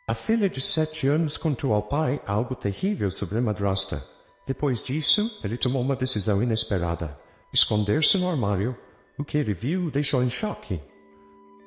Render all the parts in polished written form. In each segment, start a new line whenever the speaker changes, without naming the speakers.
A filha de 7 anos contou ao pai algo terrível sobre a madrasta. Depois disso, ele tomou uma decisão inesperada. Esconder-se no armário. O que ele viu o deixou em choque.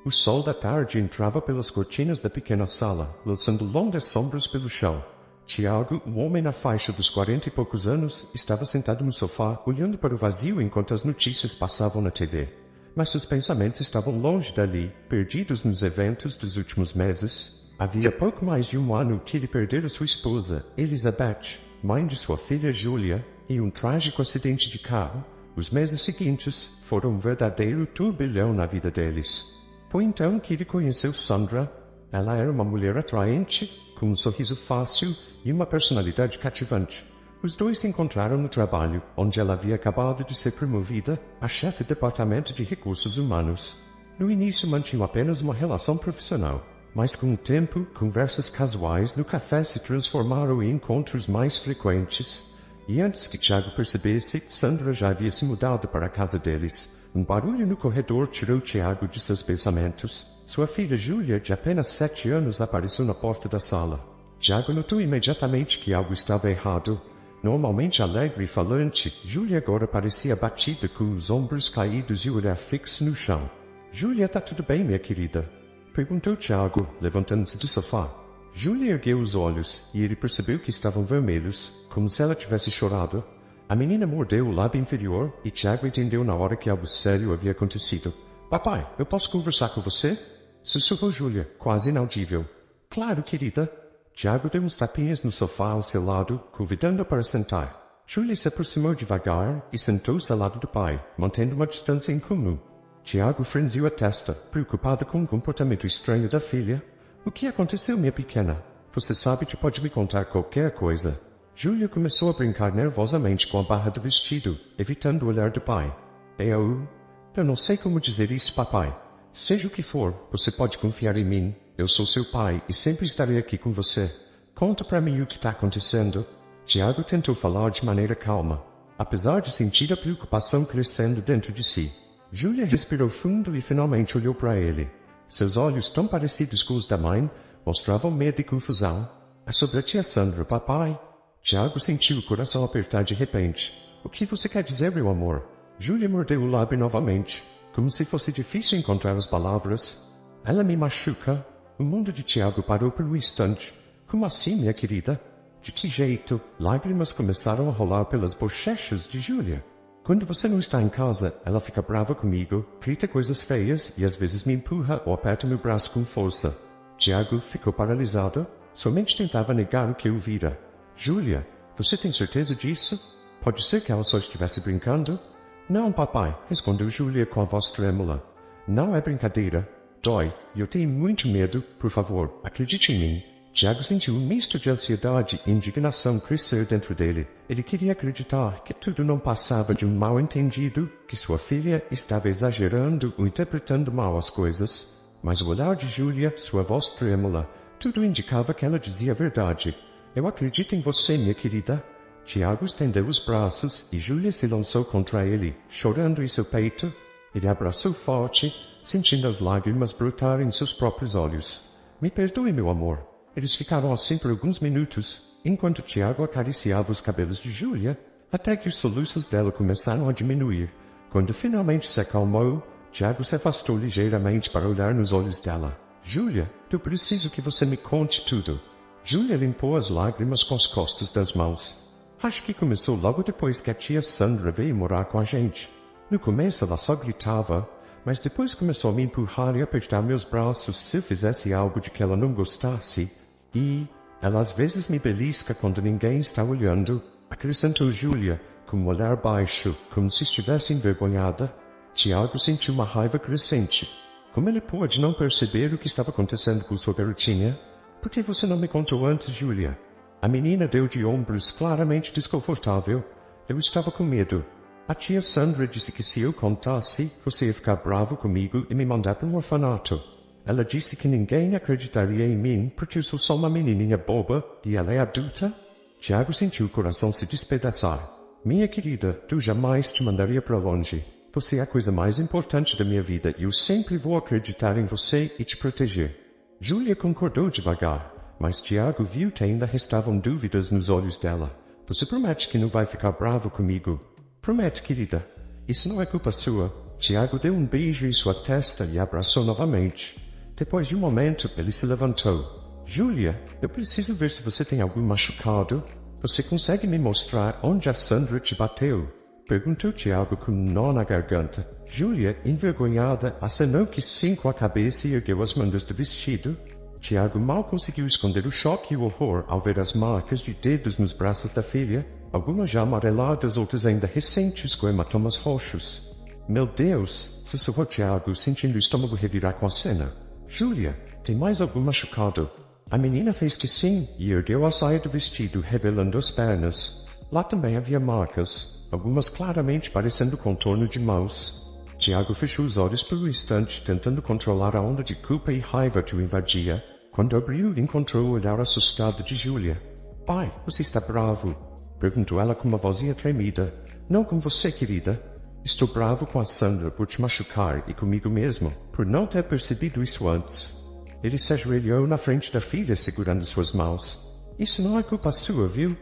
O sol da tarde entrava pelas cortinas da pequena sala, lançando longas sombras pelo chão. Tiago, um homem na faixa dos 40 e poucos anos, estava sentado no sofá, olhando para o vazio enquanto as notícias passavam na TV. Mas seus pensamentos estavam longe dali, perdidos nos eventos dos últimos meses. Havia pouco mais de um ano que ele perdera sua esposa, Elizabeth, mãe de sua filha Julia, em um trágico acidente de carro. Os meses seguintes foram um verdadeiro turbilhão na vida deles. Foi então que ele conheceu Sandra. Ela era uma mulher atraente, com um sorriso fácil e uma personalidade cativante. Os dois se encontraram no trabalho, onde ela havia acabado de ser promovida a chefe do departamento de recursos humanos. No início mantinham apenas uma relação profissional, mas com o tempo, conversas casuais no café se transformaram em encontros mais frequentes. E antes que Tiago percebesse, Sandra já havia se mudado para a casa deles. Um barulho no corredor tirou Tiago de seus pensamentos. Sua filha Julia, de apenas 7 anos, apareceu na porta da sala. Tiago notou imediatamente que algo estava errado. Normalmente alegre e falante, Julia agora parecia abatida, com os ombros caídos e o olhar fixo no chão. "Julia, tá tudo bem, minha querida?" perguntou Tiago, levantando-se do sofá. Julia ergueu os olhos, e ele percebeu que estavam vermelhos, como se ela tivesse chorado. A menina mordeu o lábio inferior, e Tiago entendeu na hora que algo sério havia acontecido. "Papai, eu posso conversar com você?" sussurrou Julia, quase inaudível. "Claro, querida." Tiago deu uns tapinhas no sofá ao seu lado, convidando-a para sentar. Julia se aproximou devagar e sentou-se ao lado do pai, mantendo uma distância incomum. Tiago franziu a testa, preocupado com o comportamento estranho da filha. "O que aconteceu, minha pequena? Você sabe que pode me contar qualquer coisa." Julia começou a brincar nervosamente com a barra do vestido, evitando o olhar do pai. Eu não sei como dizer isso, papai. Seja o que for, você pode confiar em mim. Eu sou seu pai e sempre estarei aqui com você. Conta para mim o que está acontecendo." Tiago tentou falar de maneira calma, apesar de sentir a preocupação crescendo dentro de si. Julia respirou fundo e finalmente olhou para ele. Seus olhos, tão parecidos com os da mãe, mostravam medo e confusão. "É sobre a tia Sandra, papai." Tiago sentiu o coração apertar de repente. "O que você quer dizer, meu amor?" Julia mordeu o lábio novamente, como se fosse difícil encontrar as palavras. "Ela me machuca." O mundo de Tiago parou por um instante. "Como assim, minha querida?" "De que jeito?" Lágrimas começaram a rolar pelas bochechas de Julia. "Quando você não está em casa, ela fica brava comigo, grita coisas feias e às vezes me empurra ou aperta meu braço com força." Tiago ficou paralisado. Sua mente tentava negar o que ouvira. "Julia, você tem certeza disso? Pode ser que ela só estivesse brincando?" "Não, papai", respondeu Julia com a voz trêmula. "Não é brincadeira. Dói, e eu tenho muito medo. Por favor, acredite em mim." Tiago sentiu um misto de ansiedade e indignação crescer dentro dele. Ele queria acreditar que tudo não passava de um mal-entendido, que sua filha estava exagerando ou interpretando mal as coisas. Mas o olhar de Julia, sua voz trêmula, tudo indicava que ela dizia a verdade. "Eu acredito em você, minha querida." Tiago estendeu os braços e Julia se lançou contra ele, chorando em seu peito. Ele abraçou forte, sentindo as lágrimas brotar em seus próprios olhos. "Me perdoe, meu amor." Eles ficaram assim por alguns minutos, enquanto Tiago acariciava os cabelos de Julia, até que os soluços dela começaram a diminuir. Quando finalmente se acalmou, Tiago se afastou ligeiramente para olhar nos olhos dela. "Julia, eu preciso que você me conte tudo." Julia limpou as lágrimas com as costas das mãos. "Acho que começou logo depois que a tia Sandra veio morar com a gente. No começo ela só gritava, mas depois começou a me empurrar e apertar meus braços se eu fizesse algo de que ela não gostasse. E ela às vezes me belisca quando ninguém está olhando", acrescentou Julia, com um olhar baixo, como se estivesse envergonhada. Tiago sentiu uma raiva crescente. Como ele pôde não perceber o que estava acontecendo com sua garotinha? "Por que você não me contou antes, Julia?" A menina deu de ombros, claramente desconfortável. "Eu estava com medo. A tia Sandra disse que se eu contasse, você ia ficar bravo comigo e me mandar para um orfanato. Ela disse que ninguém acreditaria em mim porque eu sou só uma menininha boba e ela é adulta." Tiago sentiu o coração se despedaçar. "Minha querida, eu jamais te mandaria para longe. Você é a coisa mais importante da minha vida e eu sempre vou acreditar em você e te proteger." Julia concordou devagar. Mas Tiago viu que ainda restavam dúvidas nos olhos dela. Você promete que não vai ficar bravo comigo? Promete, querida. Isso não é culpa sua. Tiago deu um beijo em sua testa e abraçou novamente. Depois de um momento, ele se levantou. Júlia, eu preciso ver se você tem algum machucado. Você consegue me mostrar onde a Sandra te bateu? Perguntou Tiago com um nó na garganta. Júlia, envergonhada, acenou que sim com a cabeça e ergueu as mangas do vestido. Tiago mal conseguiu esconder o choque e o horror ao ver as marcas de dedos nos braços da filha, algumas já amareladas, outras ainda recentes com hematomas roxos. Meu Deus! Sussurrou Tiago, sentindo o estômago revirar com a cena. Júlia, tem mais algum machucado? A menina fez que sim e ergueu a saia do vestido, revelando as pernas. Lá também havia marcas, algumas claramente parecendo contorno de mãos. Tiago fechou os olhos por um instante, tentando controlar a onda de culpa e raiva que o invadia. Quando abriu, encontrou o olhar assustado de Júlia. Pai, você está bravo? Perguntou ela com uma vozinha tremida. Não com você, querida. Estou bravo com a Sandra por te machucar e comigo mesmo, por não ter percebido isso antes. Ele se ajoelhou na frente da filha, segurando suas mãos. Isso não é culpa sua, viu?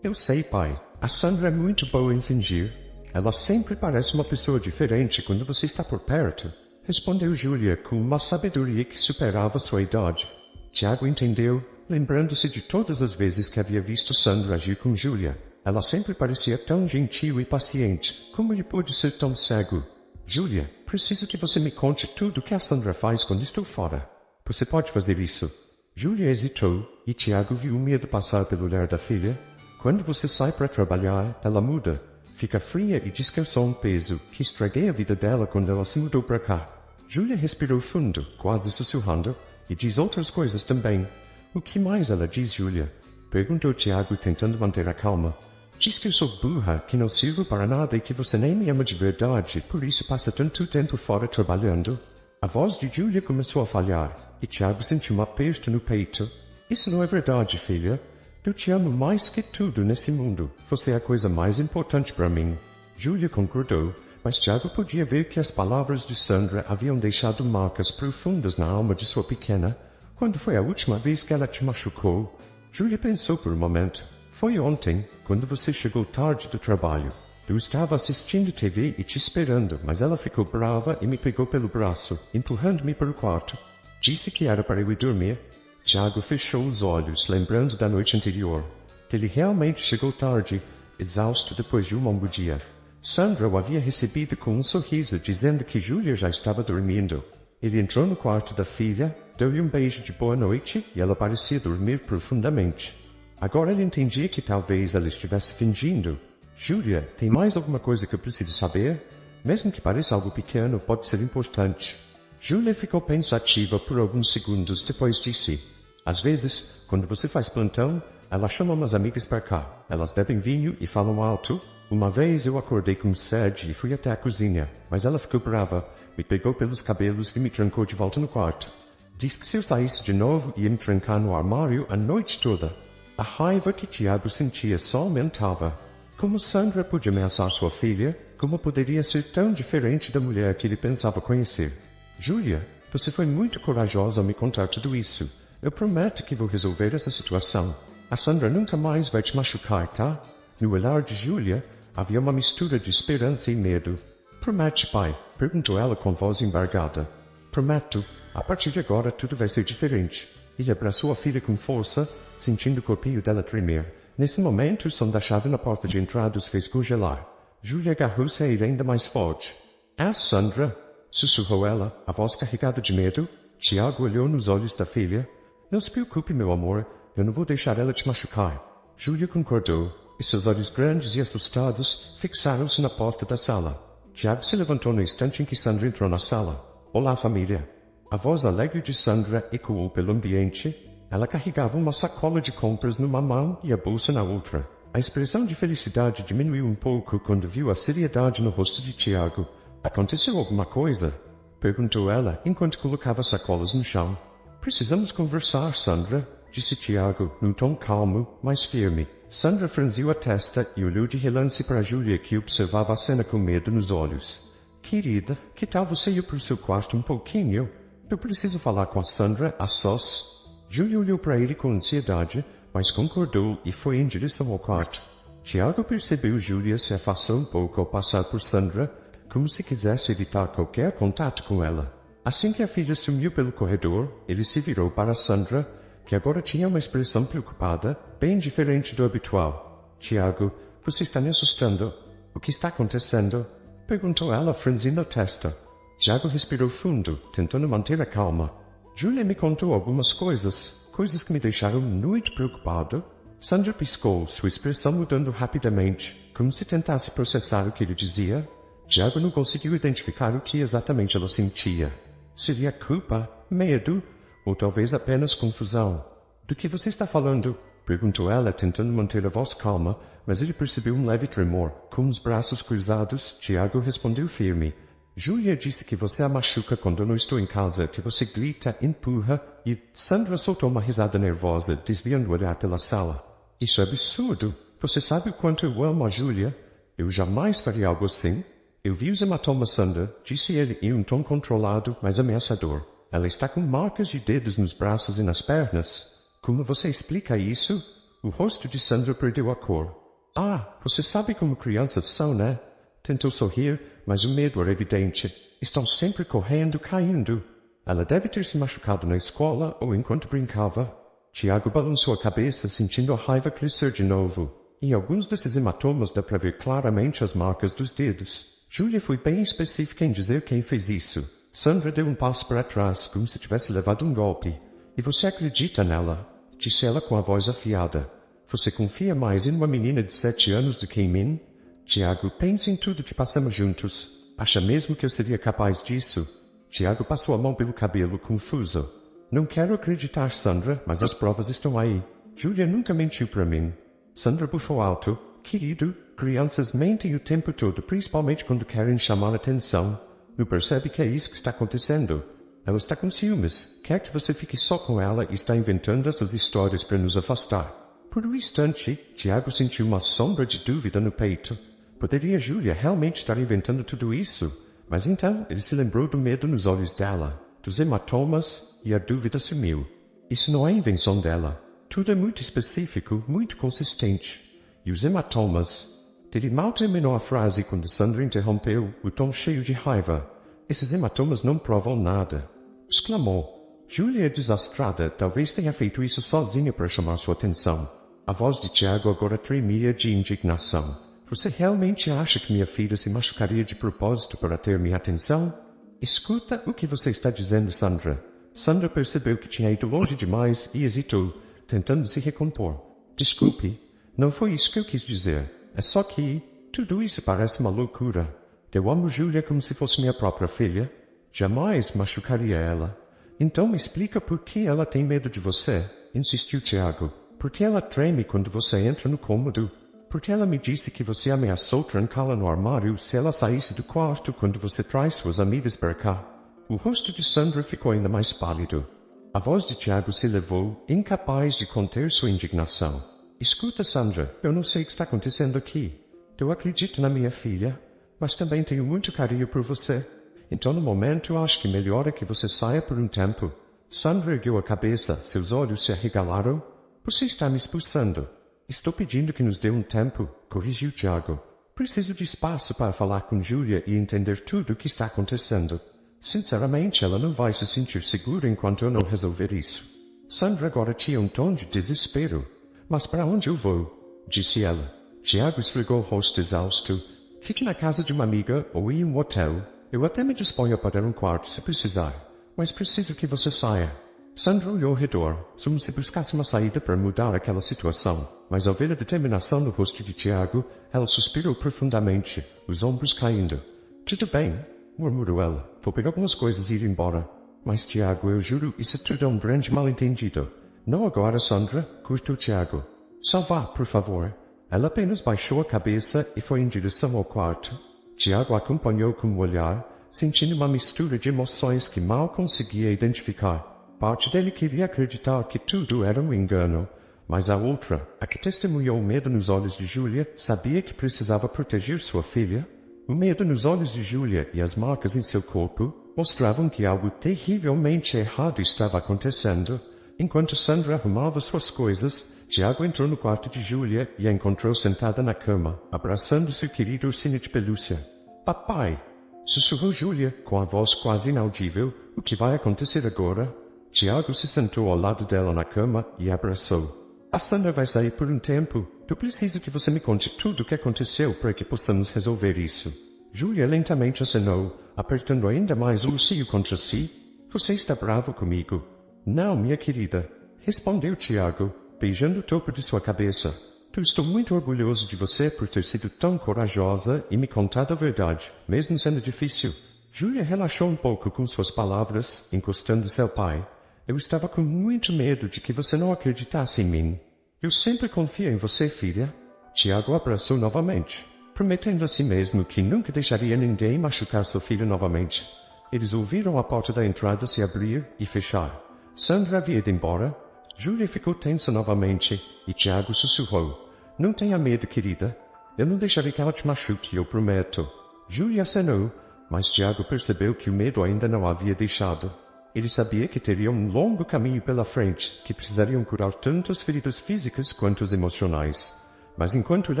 Eu sei, pai. A Sandra é muito boa em fingir. Ela sempre parece uma pessoa diferente quando você está por perto, respondeu Júlia com uma sabedoria que superava sua idade. Tiago entendeu, lembrando-se de todas as vezes que havia visto Sandra agir com Júlia. Ela sempre parecia tão gentil e paciente. Como ele pôde ser tão cego? Júlia, preciso que você me conte tudo o que a Sandra faz quando estou fora. Você pode fazer isso? Júlia hesitou, e Tiago viu o medo passar pelo olhar da filha. Quando você sai para trabalhar, ela muda. Fica fria e diz que eu sou um peso, que estraguei a vida dela quando ela se mudou para cá. Júlia respirou fundo, quase sussurrando, e diz outras coisas também. O que mais ela diz, Júlia? Perguntou Tiago, tentando manter a calma. Diz que eu sou burra, que não sirvo para nada e que você nem me ama de verdade, por isso passa tanto tempo fora trabalhando. A voz de Júlia começou a falhar, e Tiago sentiu um aperto no peito. Isso não é verdade, filha. Eu te amo mais que tudo nesse mundo. Você é a coisa mais importante para mim. Júlia concordou, mas Tiago podia ver que as palavras de Sandra haviam deixado marcas profundas na alma de sua pequena. Quando foi a última vez que ela te machucou? Júlia pensou por um momento. Foi ontem, quando você chegou tarde do trabalho. Eu estava assistindo TV e te esperando, mas ela ficou brava e me pegou pelo braço, empurrando-me para o quarto. Disse que era para eu ir dormir. Tiago fechou os olhos, lembrando da noite anterior. Ele realmente chegou tarde, exausto depois de um longo dia. Sandra o havia recebido com um sorriso, dizendo que Júlia já estava dormindo. Ele entrou no quarto da filha, deu-lhe um beijo de boa noite e ela parecia dormir profundamente. Agora ele entendia que talvez ela estivesse fingindo. Júlia, tem mais alguma coisa que eu preciso saber? Mesmo que pareça algo pequeno, pode ser importante. Júlia ficou pensativa por alguns segundos, depois disse... Às vezes, quando você faz plantão, ela chama umas amigas para cá. Elas bebem vinho e falam alto. Uma vez eu acordei com sede e fui até a cozinha, mas ela ficou brava, me pegou pelos cabelos e me trancou de volta no quarto. Disse que se eu saísse de novo ia me trancar no armário a noite toda. A raiva que Tiago sentia só aumentava. Como Sandra podia ameaçar sua filha? Como poderia ser tão diferente da mulher que ele pensava conhecer? Júlia, você foi muito corajosa ao me contar tudo isso. Eu prometo que vou resolver essa situação. A Sandra nunca mais vai te machucar, tá? No olhar de Júlia havia uma mistura de esperança e medo. Promete, pai? Perguntou ela com voz embargada. Prometo. A partir de agora tudo vai ser diferente. Ele abraçou a filha com força, sentindo o corpinho dela tremer. Nesse momento, o som da chave na porta de entrada os fez congelar. Júlia agarrou-se a ele ainda mais forte. É a Sandra? Sussurrou ela, a voz carregada de medo. Tiago olhou nos olhos da filha. Não se preocupe, meu amor. Eu não vou deixar ela te machucar. Júlia concordou, e seus olhos grandes e assustados fixaram-se na porta da sala. Tiago se levantou no instante em que Sandra entrou na sala. Olá, família. A voz alegre de Sandra ecoou pelo ambiente. Ela carregava uma sacola de compras numa mão e a bolsa na outra. A expressão de felicidade diminuiu um pouco quando viu a seriedade no rosto de Tiago. Aconteceu alguma coisa? Perguntou ela, enquanto colocava sacolas no chão. Precisamos conversar, Sandra, disse Tiago, num tom calmo, mas firme. Sandra franziu a testa e olhou de relance para Júlia, que observava a cena com medo nos olhos. Querida, que tal você ir para o seu quarto um pouquinho? Eu preciso falar com a Sandra a sós. Júlia olhou para ele com ansiedade, mas concordou e foi em direção ao quarto. Tiago percebeu Júlia se afastar um pouco ao passar por Sandra, como se quisesse evitar qualquer contato com ela. Assim que a filha sumiu pelo corredor, ele se virou para Sandra, que agora tinha uma expressão preocupada, bem diferente do habitual. Tiago, você está me assustando. O que está acontecendo? Perguntou ela, franzindo a testa. Tiago respirou fundo, tentando manter a calma. Júlia me contou algumas coisas que me deixaram muito preocupado. Sandra piscou, sua expressão mudando rapidamente, como se tentasse processar o que ele dizia. Tiago não conseguiu identificar o que exatamente ela sentia. Seria culpa, medo, ou talvez apenas confusão. Do que você está falando? Perguntou ela, tentando manter a voz calma, mas ele percebeu um leve tremor. Com os braços cruzados, Tiago respondeu firme. Júlia disse que você a machuca quando eu não estou em casa, que você grita, empurra e... Sandra soltou uma risada nervosa, desviando o olhar pela sala. Isso é absurdo. Você sabe o quanto eu amo a Júlia? Eu jamais faria algo assim. Eu vi os hematomas, Sandra, disse ele em um tom controlado, mas ameaçador. Ela está com marcas de dedos nos braços e nas pernas. Como você explica isso? O rosto de Sandra perdeu a cor. Ah, você sabe como crianças são, né? Tentou sorrir, mas o medo era evidente. Estão sempre correndo, caindo. Ela deve ter se machucado na escola ou enquanto brincava. Tiago balançou a cabeça, sentindo a raiva crescer de novo. Em alguns desses hematomas dá para ver claramente as marcas dos dedos. Júlia foi bem específica em dizer quem fez isso. Sandra deu um passo para trás, como se tivesse levado um golpe. E você acredita nela? Disse ela com a voz afiada. Você confia mais em uma menina de 7 anos do que em mim? Tiago, pense em tudo que passamos juntos. Acha mesmo que eu seria capaz disso? Tiago passou a mão pelo cabelo, confuso. Não quero acreditar, Sandra, mas as provas estão aí. Júlia nunca mentiu para mim. Sandra bufou alto. Querido, crianças mentem o tempo todo, principalmente quando querem chamar atenção. Não percebe que é isso que está acontecendo? Ela está com ciúmes. Quer que você fique só com ela e está inventando essas histórias para nos afastar. Por um instante, Tiago sentiu uma sombra de dúvida no peito. Poderia Júlia realmente estar inventando tudo isso? Mas então ele se lembrou do medo nos olhos dela, dos hematomas, e a dúvida sumiu. Isso não é invenção dela. Tudo é muito específico, muito consistente. E os hematomas... Ele mal terminou a frase quando Sandra interrompeu, o tom cheio de raiva. Esses hematomas não provam nada. Exclamou. Júlia é desastrada, talvez tenha feito isso sozinha para chamar sua atenção. A voz de Tiago agora tremia de indignação. Você realmente acha que minha filha se machucaria de propósito para ter minha atenção? Escuta o que você está dizendo, Sandra. Sandra percebeu que tinha ido longe demais e hesitou, tentando se recompor. Desculpe, não foi isso que eu quis dizer. É só que tudo isso parece uma loucura. Eu amo Júlia como se fosse minha própria filha. Jamais machucaria ela. Então me explica por que ela tem medo de você, insistiu Tiago. Por que ela treme quando você entra no cômodo? Porque ela me disse que você ameaçou trancá-la no armário se ela saísse do quarto quando você traz suas amigas para cá. O rosto de Sandra ficou ainda mais pálido. A voz de Tiago se elevou, incapaz de conter sua indignação. Escuta, Sandra, eu não sei o que está acontecendo aqui. Eu acredito na minha filha, mas também tenho muito carinho por você. Então, no momento, eu acho que melhor é que você saia por um tempo. Sandra ergueu a cabeça, seus olhos se arregalaram. Você está me expulsando. Estou pedindo que nos dê um tempo, corrigiu Tiago. Preciso de espaço para falar com Júlia e entender tudo o que está acontecendo. Sinceramente, ela não vai se sentir segura enquanto eu não resolver isso. Sandra agora tinha um tom de desespero. Mas para onde eu vou? Disse ela. Tiago esfregou o rosto exausto. Fique na casa de uma amiga ou em um hotel. Eu até me disponho a pagar um quarto se precisar. Mas preciso que você saia. Sandra olhou ao redor, como se buscasse uma saída para mudar aquela situação. Mas ao ver a determinação no rosto de Tiago, ela suspirou profundamente, os ombros caindo. Tudo bem, murmurou ela. Vou pegar algumas coisas e ir embora. Mas Tiago, eu juro, isso tudo é um grande mal-entendido. Não agora, Sandra, curtiu Tiago. Só vá, por favor. Ela apenas baixou a cabeça e foi em direção ao quarto. Tiago acompanhou com o olhar, sentindo uma mistura de emoções que mal conseguia identificar. Parte dele queria acreditar que tudo era um engano, mas a outra, a que testemunhou o medo nos olhos de Júlia, sabia que precisava proteger sua filha. O medo nos olhos de Júlia e as marcas em seu corpo mostravam que algo terrivelmente errado estava acontecendo. Enquanto Sandra arrumava suas coisas, Tiago entrou no quarto de Júlia e a encontrou sentada na cama, abraçando seu querido ursinho de pelúcia. Papai! Sussurrou Júlia, com a voz quase inaudível. O que vai acontecer agora? Tiago se sentou ao lado dela na cama e a abraçou. A Sandra vai sair por um tempo. Eu preciso que você me conte tudo o que aconteceu para que possamos resolver isso. Júlia lentamente acenou, apertando ainda mais o ursinho contra si. Você está bravo comigo? Não, minha querida, respondeu Tiago, beijando o topo de sua cabeça. Eu estou muito orgulhoso de você por ter sido tão corajosa e me contado a verdade, mesmo sendo difícil. Júlia relaxou um pouco com suas palavras, encostando-se ao pai. Eu estava com muito medo de que você não acreditasse em mim. Eu sempre confio em você, filha. Tiago abraçou novamente, prometendo a si mesmo que nunca deixaria ninguém machucar seu filho novamente. Eles ouviram a porta da entrada se abrir e fechar. Sandra havia ido embora. Júlia ficou tensa novamente e Tiago sussurrou. Não tenha medo, querida. Eu não deixarei que ela te machuque, eu prometo. Júlia acenou, mas Tiago percebeu que o medo ainda não a havia deixado. Ele sabia que teria um longo caminho pela frente, que precisariam curar tanto as feridas físicas quanto as emocionais. Mas enquanto ele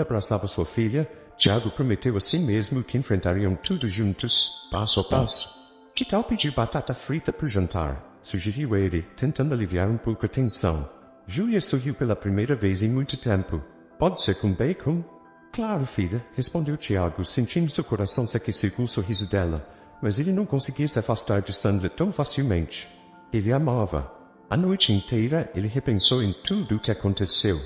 abraçava sua filha, Tiago prometeu a si mesmo que enfrentariam tudo juntos, passo a passo. Que tal pedir batata frita para o jantar? Sugeriu ele, tentando aliviar um pouco a tensão. Júlia sorriu pela primeira vez em muito tempo. Pode ser com bacon? Claro, filha, respondeu Tiago, sentindo seu coração se aquecer com o sorriso dela. Mas ele não conseguia se afastar de Sandra tão facilmente. Ele a amava. A noite inteira ele repensou em tudo o que aconteceu.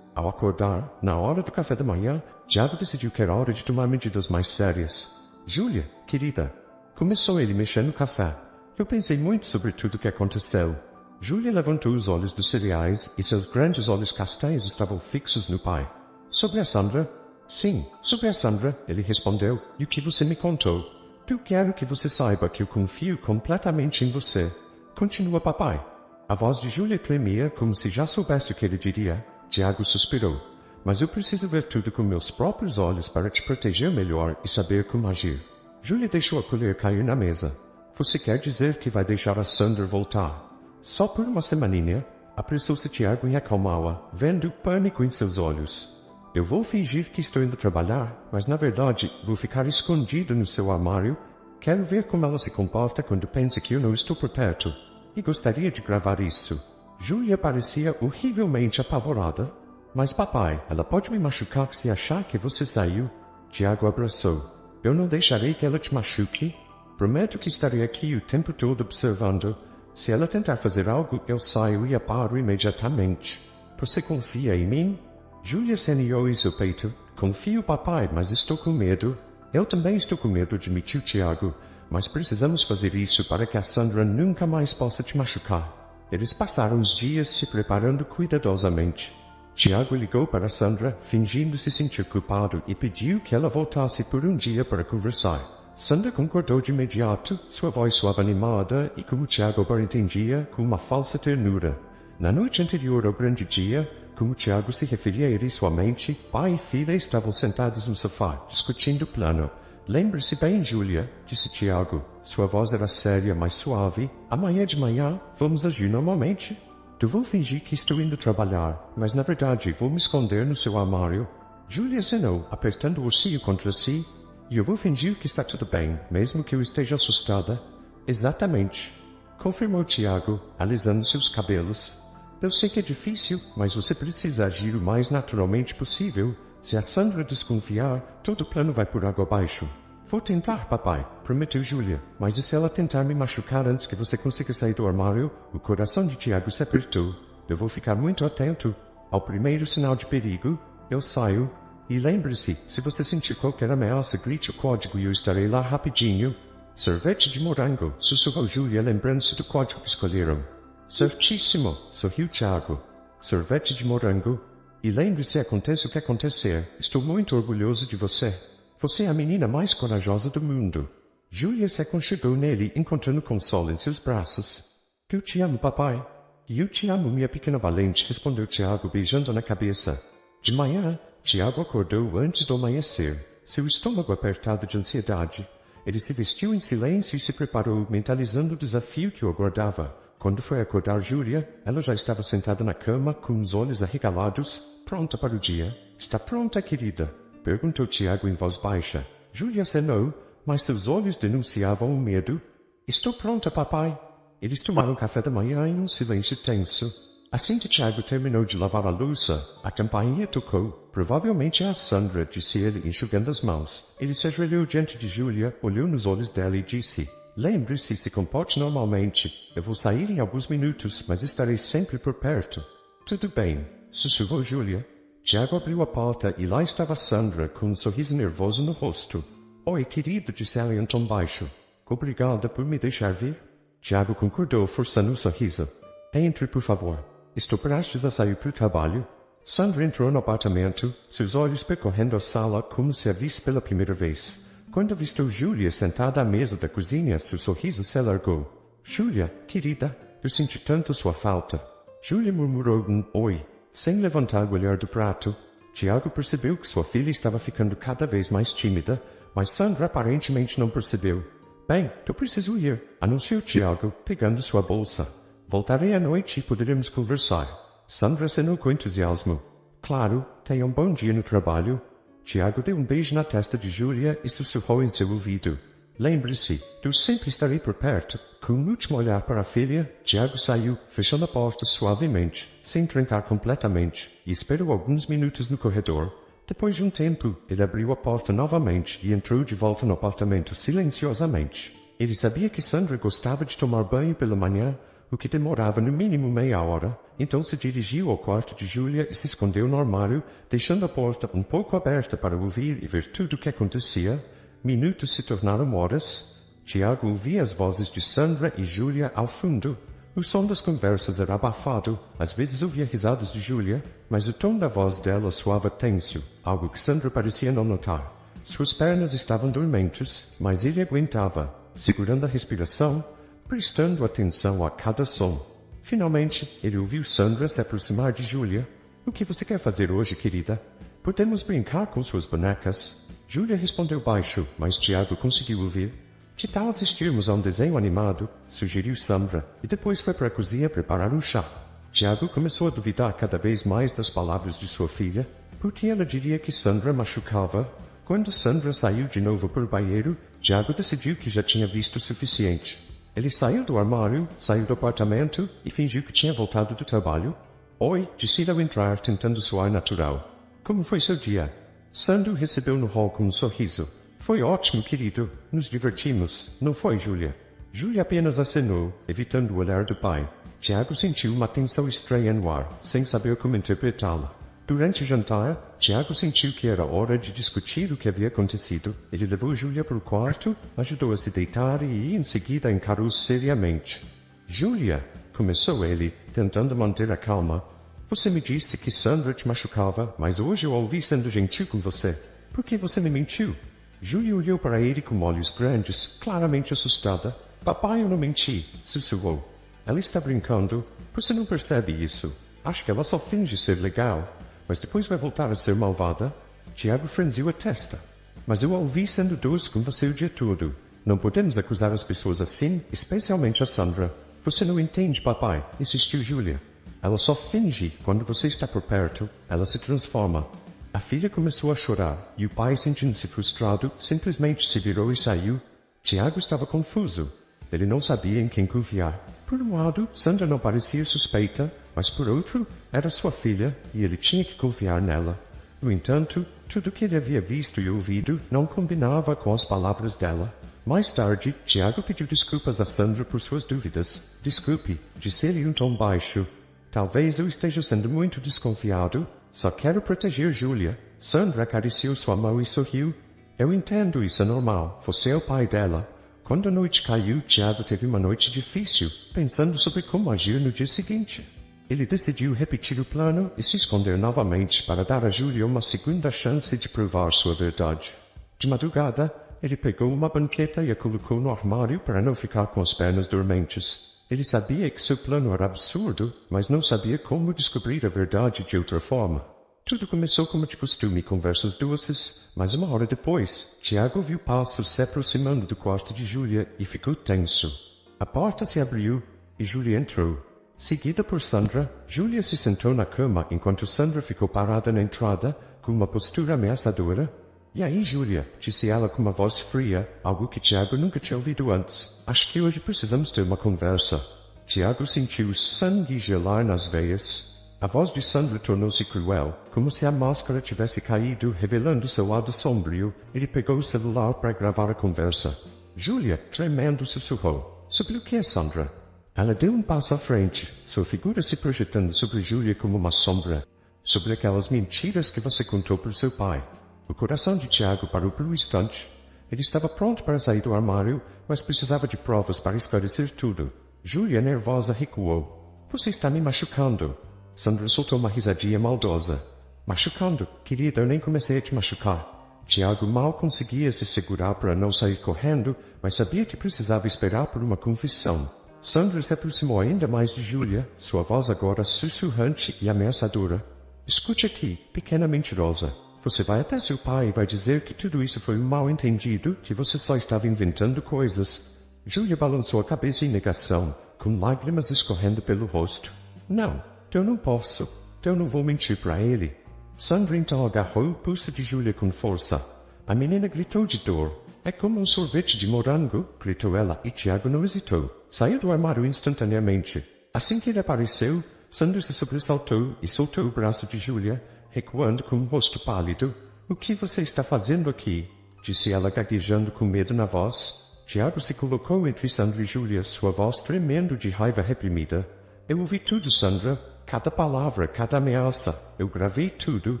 Ao acordar, na hora do café da manhã, Tiago decidiu que era hora de tomar medidas mais sérias. Júlia, querida, começou ele mexendo no café. Eu pensei muito sobre tudo o que aconteceu. Júlia levantou os olhos dos cereais e seus grandes olhos castanhos estavam fixos no pai. Sobre a Sandra? Sim, sobre a Sandra, ele respondeu. E o que você me contou? Eu quero que você saiba que eu confio completamente em você. Continua, papai. A voz de Júlia tremia como se já soubesse o que ele diria. Tiago suspirou. Mas eu preciso ver tudo com meus próprios olhos para te proteger melhor e saber como agir. Júlia deixou a colher cair na mesa. Você quer dizer que vai deixar a Sandra voltar? Só por uma semaninha? Apressou-se Tiago em acalmá-la, vendo o pânico em seus olhos. Eu vou fingir que estou indo trabalhar, mas na verdade vou ficar escondido no seu armário. Quero ver como ela se comporta quando pensa que eu não estou por perto. E gostaria de gravar isso. Júlia parecia horrivelmente apavorada. Mas papai, ela pode me machucar se achar que você saiu. Tiago abraçou. Eu não deixarei que ela te machuque. Prometo que estarei aqui o tempo todo observando. Se ela tentar fazer algo, eu saio e a paro imediatamente. Você confia em mim? Júlia saneou em seu peito. Confio, papai, mas estou com medo. Eu também estou com medo, admitiu Tiago. Mas precisamos fazer isso para que a Sandra nunca mais possa te machucar. Eles passaram os dias se preparando cuidadosamente. Tiago ligou para Sandra, fingindo se sentir culpado, e pediu que ela voltasse por um dia para conversar. Sandra concordou de imediato, sua voz suave animada e, como Tiago agora entendia, com uma falsa ternura. Na noite anterior ao grande dia, como Tiago se referia a ele sua mente, pai e filha estavam sentados no sofá, discutindo o plano. Lembre-se bem, Júlia, disse Tiago. Sua voz era séria, mas suave. Amanhã de manhã, vamos agir normalmente. Eu vou fingir que estou indo trabalhar, mas na verdade vou me esconder no seu armário. Júlia acenou, apertando o ursinho contra si. E eu vou fingir que está tudo bem, mesmo que eu esteja assustada. Exatamente, confirmou Tiago, alisando seus cabelos. Eu sei que é difícil, mas você precisa agir o mais naturalmente possível. Se a Sandra desconfiar, todo o plano vai por água abaixo. Vou tentar, papai, prometeu Júlia. Mas e se ela tentar me machucar antes que você consiga sair do armário? O coração de Tiago se apertou. Eu vou ficar muito atento. Ao primeiro sinal de perigo, eu saio. E lembre-se, se você sentir qualquer ameaça, grite o código e eu estarei lá rapidinho. Sorvete de morango, sussurrou Júlia, lembrando-se do código que escolheram. Certíssimo, sorriu Tiago. Sorvete de morango. E lembre-se, aconteça o que acontecer, estou muito orgulhoso de você. Você é a menina mais corajosa do mundo. Júlia se aconchegou nele, encontrando consolo em seus braços. Eu te amo, papai. E eu te amo, minha pequena valente, respondeu Tiago, beijando na cabeça. De manhã, Tiago acordou antes do amanhecer, seu estômago apertado de ansiedade. Ele se vestiu em silêncio e se preparou, mentalizando o desafio que o aguardava. Quando foi acordar Júlia, ela já estava sentada na cama, com os olhos arregalados, pronta para o dia. Está pronta, querida? Perguntou Tiago em voz baixa. Júlia acenou, mas seus olhos denunciavam o medo. Estou pronta, papai. Eles tomaram café da manhã em um silêncio tenso. Assim que Tiago terminou de lavar a louça, a campainha tocou. Provavelmente é a Sandra, disse ele, enxugando as mãos. Ele se ajoelhou diante de Júlia, olhou nos olhos dela e disse: Lembre-se, se comporte normalmente. Eu vou sair em alguns minutos, mas estarei sempre por perto. Tudo bem, sussurrou Júlia. Tiago abriu a porta e lá estava Sandra, com um sorriso nervoso no rosto. Oi, querido, disse ela em um tom baixo. Obrigada por me deixar vir. Tiago concordou, forçando um sorriso. Entre, por favor. Estou prestes a sair para o trabalho. Sandra entrou no apartamento, seus olhos percorrendo a sala como se a visse pela primeira vez. Quando avistou Júlia sentada à mesa da cozinha, seu sorriso se alargou. Júlia, querida, eu senti tanto sua falta. Júlia murmurou um oi, sem levantar o olhar do prato. Tiago percebeu que sua filha estava ficando cada vez mais tímida, mas Sandra aparentemente não percebeu. Bem, eu preciso ir, anunciou Tiago, pegando sua bolsa. Voltarei à noite e poderemos conversar. Sandra acenou com entusiasmo. Claro, tenha um bom dia no trabalho. Tiago deu um beijo na testa de Júlia e sussurrou em seu ouvido. Lembre-se, eu sempre estarei por perto. Com um último olhar para a filha, Tiago saiu, fechando a porta suavemente, sem trancar completamente, e esperou alguns minutos no corredor. Depois de um tempo, ele abriu a porta novamente e entrou de volta no apartamento silenciosamente. Ele sabia que Sandra gostava de tomar banho pela manhã, o que demorava no mínimo meia hora, então se dirigiu ao quarto de Júlia e se escondeu no armário, deixando a porta um pouco aberta para ouvir e ver tudo o que acontecia. Minutos se tornaram horas. Tiago ouvia as vozes de Sandra e Júlia ao fundo. O som das conversas era abafado, às vezes ouvia risadas de Júlia, mas o tom da voz dela soava tenso, algo que Sandra parecia não notar. Suas pernas estavam dormentes, mas ele aguentava, segurando a respiração, prestando atenção a cada som. Finalmente, ele ouviu Sandra se aproximar de Júlia. O que você quer fazer hoje, querida? Podemos brincar com suas bonecas? Júlia respondeu baixo, mas Tiago conseguiu ouvir. Que tal assistirmos a um desenho animado? Sugeriu Sandra, e depois foi para a cozinha preparar um chá. Tiago começou a duvidar cada vez mais das palavras de sua filha, porque ela diria que Sandra machucava. Quando Sandra saiu de novo para o banheiro, Tiago decidiu que já tinha visto o suficiente. Ele saiu do armário, saiu do apartamento e fingiu que tinha voltado do trabalho. Oi, disse ao entrar, tentando soar natural. Como foi seu dia? Sandro recebeu no hall com um sorriso. Foi ótimo, querido. Nos divertimos. Não foi, Júlia? Júlia apenas acenou, evitando o olhar do pai. Tiago sentiu uma tensão estranha no ar, sem saber como interpretá-la. Durante o jantar, Tiago sentiu que era hora de discutir o que havia acontecido. Ele levou Júlia para o quarto, ajudou a se deitar e, em seguida, encarou-se seriamente. Júlia, começou ele, tentando manter a calma. Você me disse que Sandra te machucava, mas hoje eu a ouvi sendo gentil com você. Por que você me mentiu? Júlia olhou para ele com olhos grandes, claramente assustada. Papai, eu não menti, sussurrou. Ela está brincando. Você não percebe isso. Acho que ela só finge ser legal. Mas depois vai voltar a ser malvada? Tiago franziu a testa. Mas eu a ouvi sendo doce com você o dia todo. Não podemos acusar as pessoas assim, especialmente a Sandra. Você não entende, papai, insistiu Júlia. Ela só finge. Quando você está por perto, ela se transforma. A filha começou a chorar, e o pai, sentindo-se frustrado, simplesmente se virou e saiu. Tiago estava confuso. Ele não sabia em quem confiar. Por um lado, Sandra não parecia suspeita, mas por outro, era sua filha, e ele tinha que confiar nela. No entanto, tudo o que ele havia visto e ouvido não combinava com as palavras dela. Mais tarde, Tiago pediu desculpas a Sandra por suas dúvidas. Desculpe, disse ele em um tom baixo. Talvez eu esteja sendo muito desconfiado. Só quero proteger Júlia. Sandra acariciou sua mão e sorriu. Eu entendo, isso é normal. Você é o pai dela. Quando a noite caiu, Tiago teve uma noite difícil, pensando sobre como agir no dia seguinte. Ele decidiu repetir o plano e se esconder novamente para dar a Júlia uma segunda chance de provar sua verdade. De madrugada, ele pegou uma banqueta e a colocou no armário para não ficar com as pernas dormentes. Ele sabia que seu plano era absurdo, mas não sabia como descobrir a verdade de outra forma. Tudo começou como de costume, conversas doces, mas uma hora depois, Tiago ouviu passos se aproximando do quarto de Júlia e ficou tenso. A porta se abriu e Júlia entrou. Seguida por Sandra, Júlia se sentou na cama enquanto Sandra ficou parada na entrada, com uma postura ameaçadora. E aí, Júlia, disse ela com uma voz fria, algo que Tiago nunca tinha ouvido antes. Acho que hoje precisamos ter uma conversa. Tiago sentiu o sangue gelar nas veias. A voz de Sandra tornou-se cruel, como se a máscara tivesse caído, revelando seu lado sombrio. Ele pegou o celular para gravar a conversa. Júlia, tremendo, sussurrou. Sobre o que, Sandra? Ela deu um passo à frente, sua figura se projetando sobre Júlia como uma sombra. Sobre aquelas mentiras que você contou para seu pai. O coração de Tiago parou por um instante. Ele estava pronto para sair do armário, mas precisava de provas para esclarecer tudo. Júlia, nervosa, recuou. Você está me machucando. Sandra soltou uma risadinha maldosa. Machucando? Querida, eu nem comecei a te machucar. Tiago mal conseguia se segurar para não sair correndo, mas sabia que precisava esperar por uma confissão. Sandra se aproximou ainda mais de Júlia, sua voz agora sussurrante e ameaçadora. Escute aqui, pequena mentirosa. Você vai até seu pai e vai dizer que tudo isso foi um mal-entendido, que você só estava inventando coisas. Júlia balançou a cabeça em negação, com lágrimas escorrendo pelo rosto. Não, eu não posso. Eu não vou mentir para ele. Sandra então agarrou o pulso de Júlia com força. A menina gritou de dor. É como um sorvete de morango, gritou ela, e Tiago não hesitou. Saiu do armário instantaneamente. Assim que ele apareceu, Sandra se sobressaltou e soltou o braço de Júlia, recuando com um rosto pálido. O que você está fazendo aqui? Disse ela gaguejando com medo na voz. Tiago se colocou entre Sandra e Júlia, sua voz tremendo de raiva reprimida. Eu ouvi tudo, Sandra. Cada palavra, cada ameaça. Eu gravei tudo.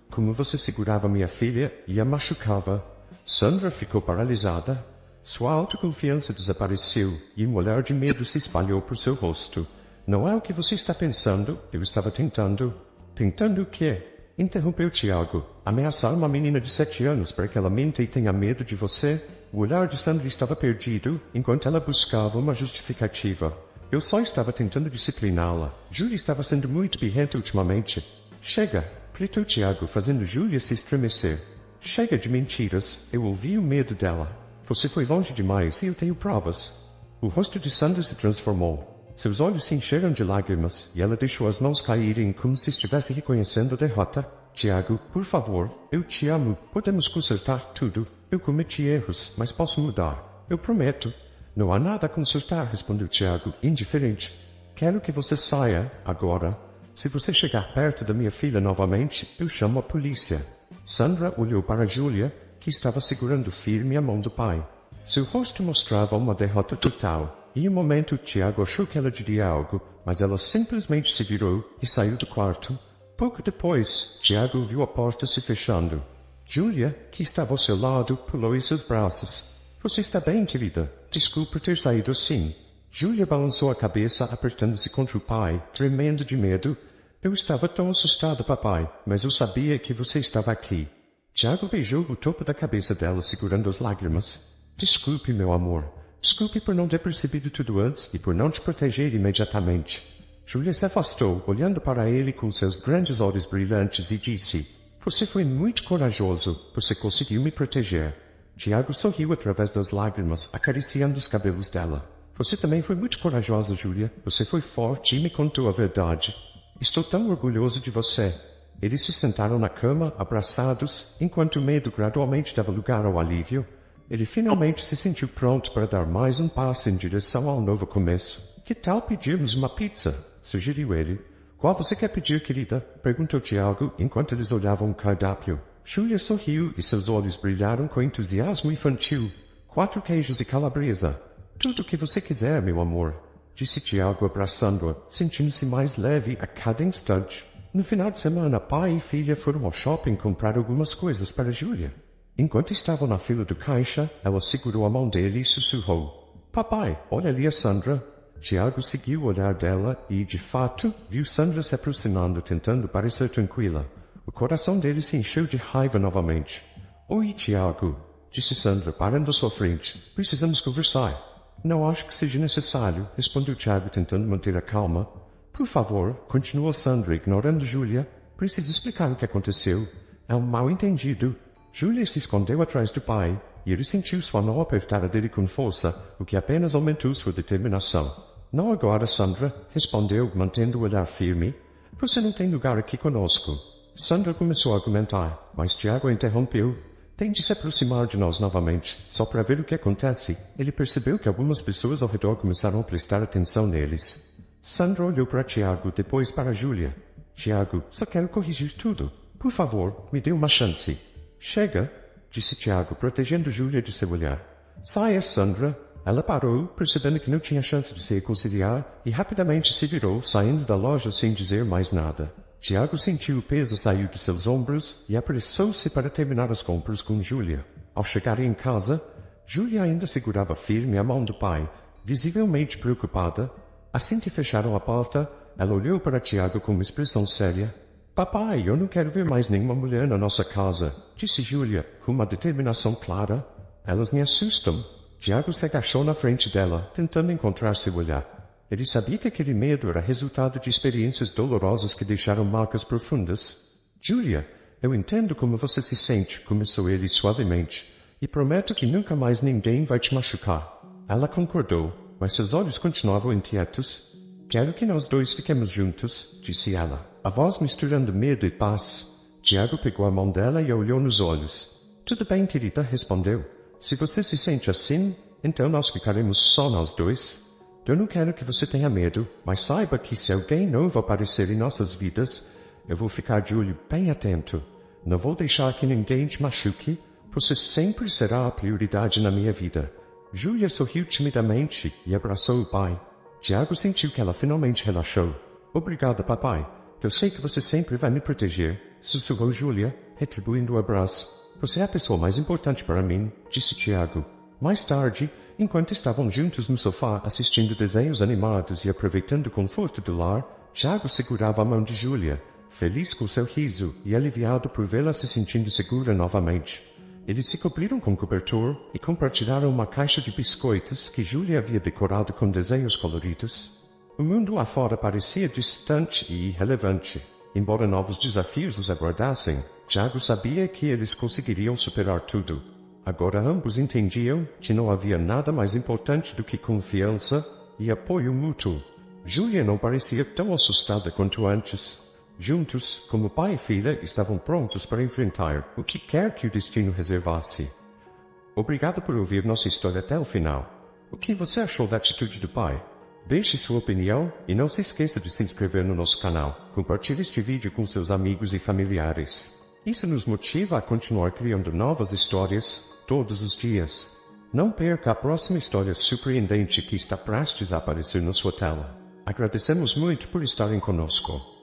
Como você segurava minha filha e a machucava. Sandra ficou paralisada. Sua autoconfiança desapareceu e um olhar de medo se espalhou por seu rosto. Não é o que você está pensando? Eu estava tentando. Tentando o quê? Interrompeu Tiago. Ameaçar uma menina de 7 anos para que ela minta e tenha medo de você? O olhar de Sandra estava perdido, enquanto ela buscava uma justificativa. Eu só estava tentando discipliná-la. Júlia estava sendo muito birrenta ultimamente. Chega! Gritou Tiago, fazendo Júlia se estremecer. Chega de mentiras. Eu ouvi o medo dela. Você foi longe demais e eu tenho provas. O rosto de Sandra se transformou. Seus olhos se encheram de lágrimas e ela deixou as mãos caírem como se estivesse reconhecendo a derrota. Tiago, por favor, eu te amo. Podemos consertar tudo. Eu cometi erros, mas posso mudar. Eu prometo. Não há nada a consertar, respondeu Tiago, indiferente. Quero que você saia, agora. Se você chegar perto da minha filha novamente, eu chamo a polícia. Sandra olhou para Júlia, que estava segurando firme a mão do pai. Seu rosto mostrava uma derrota total. Em um momento, Tiago achou que ela diria algo, mas ela simplesmente se virou e saiu do quarto. Pouco depois, Tiago viu a porta se fechando. Júlia, que estava ao seu lado, pulou em seus braços. Você está bem, querida? Desculpe ter saído assim. Júlia balançou a cabeça, apertando-se contra o pai, tremendo de medo. Eu estava tão assustada, papai, mas eu sabia que você estava aqui. Tiago beijou o topo da cabeça dela, segurando as lágrimas. Desculpe, meu amor. Desculpe por não ter percebido tudo antes e por não te proteger imediatamente. Júlia se afastou, olhando para ele com seus grandes olhos brilhantes e disse, Você foi muito corajoso. Você conseguiu me proteger. Tiago sorriu através das lágrimas, acariciando os cabelos dela. Você também foi muito corajosa, Júlia. Você foi forte e me contou a verdade. Estou tão orgulhoso de você. Eles se sentaram na cama, abraçados, enquanto o medo gradualmente dava lugar ao alívio. Ele finalmente se sentiu pronto para dar mais um passo em direção ao novo começo. Que tal pedirmos uma pizza? Sugeriu ele. Qual você quer pedir, querida? Perguntou Tiago, enquanto eles olhavam o cardápio. Júlia sorriu e seus olhos brilharam com entusiasmo infantil. 4 queijos e calabresa. Tudo o que você quiser, meu amor, disse Tiago abraçando-a, sentindo-se mais leve a cada instante. No final de semana, pai e filha foram ao shopping comprar algumas coisas para Júlia. Enquanto estavam na fila do caixa, ela segurou a mão dele e sussurrou. Papai, olha ali a Sandra. Tiago seguiu o olhar dela e, de fato, viu Sandra se aproximando, tentando parecer tranquila. O coração dele se encheu de raiva novamente. Oi, Tiago, disse Sandra, parando à sua frente. Precisamos conversar. Não acho que seja necessário, respondeu Tiago, tentando manter a calma. Por favor, continuou Sandra, ignorando Júlia. Preciso explicar o que aconteceu. É um mal-entendido. Júlia se escondeu atrás do pai, e ele sentiu sua mão apertada dele com força, o que apenas aumentou sua determinação. Não agora, Sandra, respondeu, mantendo o olhar firme. Você não tem lugar aqui conosco. Sandra começou a argumentar, mas Tiago interrompeu. Tente se aproximar de nós novamente, só para ver o que acontece. Ele percebeu que algumas pessoas ao redor começaram a prestar atenção neles. Sandra olhou para Tiago, depois para Júlia. Tiago, só quero corrigir tudo. Por favor, me dê uma chance. Chega, disse Tiago, protegendo Júlia de seu olhar. Saia, Sandra. Ela parou, percebendo que não tinha chance de se reconciliar, e rapidamente se virou, saindo da loja sem dizer mais nada. Tiago sentiu o peso sair de seus ombros e apressou-se para terminar as compras com Júlia. Ao chegarem em casa, Júlia ainda segurava firme a mão do pai, visivelmente preocupada. Assim que fecharam a porta, ela olhou para Tiago com uma expressão séria. Papai, eu não quero ver mais nenhuma mulher na nossa casa, disse Júlia, com uma determinação clara. Elas me assustam. Tiago se agachou na frente dela, tentando encontrar seu olhar. Ele sabia que aquele medo era resultado de experiências dolorosas que deixaram marcas profundas. Júlia, eu entendo como você se sente, começou ele suavemente, e prometo que nunca mais ninguém vai te machucar. Ela concordou, mas seus olhos continuavam inquietos. Quero que nós dois fiquemos juntos, disse ela, a voz misturando medo e paz. Tiago pegou a mão dela e a olhou nos olhos. Tudo bem, querida, respondeu. Se você se sente assim, então nós ficaremos só nós dois. Eu não quero que você tenha medo, mas saiba que se alguém novo aparecer em nossas vidas, eu vou ficar de olho bem atento. Não vou deixar que ninguém te machuque. Você sempre será a prioridade na minha vida. Júlia sorriu timidamente e abraçou o pai. Tiago sentiu que ela finalmente relaxou. Obrigada, papai. Eu sei que você sempre vai me proteger, sussurrou Júlia, retribuindo o abraço. Você é a pessoa mais importante para mim, disse Tiago. Mais tarde, enquanto estavam juntos no sofá assistindo desenhos animados e aproveitando o conforto do lar, Tiago segurava a mão de Júlia, feliz com seu riso e aliviado por vê-la se sentindo segura novamente. Eles se cobriram com cobertor e compartilharam uma caixa de biscoitos que Júlia havia decorado com desenhos coloridos. O mundo lá fora parecia distante e irrelevante. Embora novos desafios os aguardassem, Tiago sabia que eles conseguiriam superar tudo. Agora ambos entendiam que não havia nada mais importante do que confiança e apoio mútuo. Júlia não parecia tão assustada quanto antes. Juntos, como pai e filha, estavam prontos para enfrentar o que quer que o destino reservasse. Obrigado por ouvir nossa história até o final. O que você achou da atitude do pai? Deixe sua opinião e não se esqueça de se inscrever no nosso canal. Compartilhe este vídeo com seus amigos e familiares. Isso nos motiva a continuar criando novas histórias todos os dias. Não perca a próxima história surpreendente que está prestes a aparecer na sua tela. Agradecemos muito por estarem conosco.